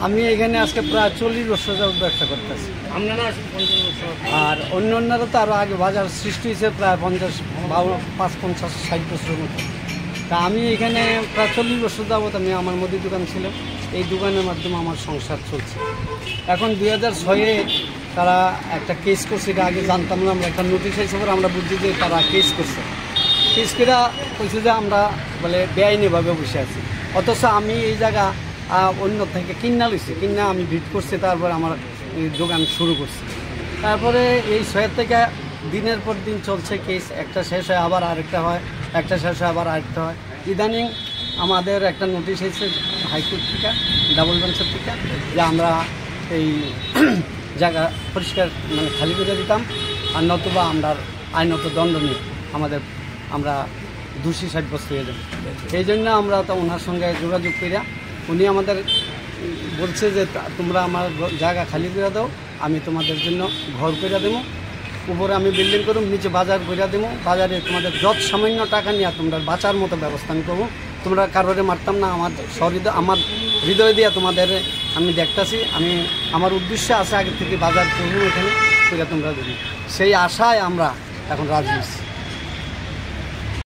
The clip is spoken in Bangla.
আমি এখানে আজকে প্রায় 40 বছর যাবত ব্যবসা করতেছি। আর অন্যান্যরা তো আরও আগে বাজার সৃষ্টি হয়েছে প্রায় 50-60 বছরের মতো। তা আমি এখানে প্রায় 40 বছর যাবত আমি আমার মুদি দোকান ছিল, এই দোকানের মাধ্যমে আমার সংসার চলছে। এখন 2006-এ তারা একটা কেস করছে, এটা আগে জানতাম না, আমরা একটা নোটিশ হিসেবে আমরা বুঝছি যে তারা কেস করছে। কেস করে বলছে যে আমরা বলে বেআইনিভাবে বসে আছি, অথচ আমি এই জায়গা অন্য থেকে কিনা লইছি, কিনা আমি ভিট করছি, তারপরে আমার দোকান শুরু করছি। তারপরে এই 6 থেকে দিনের পর দিন চলছে কেস, একটা শেষ হয় আবার আরেকটা হয়, একটা শেষ হয় আবার আরেকটা হয়। ইদানিং আমাদের একটা নোটিশ এসেছে হাইকোর্ট থেকে, ডাবল বেঞ্চের থেকে, যে আমরা এই জায়গা পরিষ্কার মানে খালি করে দিতাম, আর নতুবা আমরা আইনত দণ্ড নিয়ে আমরা দোষী সাব্যস্ত হয়ে যাব। এই জন্য আমরা তো ওনার সঙ্গে যোগাযোগ করিয়া উনি আমাদের বলছে যে তোমরা আমার জায়গা খালি করে দাও, আমি তোমাদের জন্য ঘর করে দেবো, উপরে আমি বিল্ডিং করব, নিচে বাজার করে দেবো, বাজারে তোমাদের যত সামান্য টাকা নিয়ে তোমরা বাঁচার মতো ব্যবস্থা আমি করবো, তোমরা কারোরে মারতাম না, আমার হৃদয় দিয়ে তোমাদের আমি দেখতেছি, আমার উদ্দেশ্য আছে আগে থেকে বাজার করবো এখানে, সেটা তোমরা দেবো, সেই আশায় আমরা এখন রাজি হচ্ছি।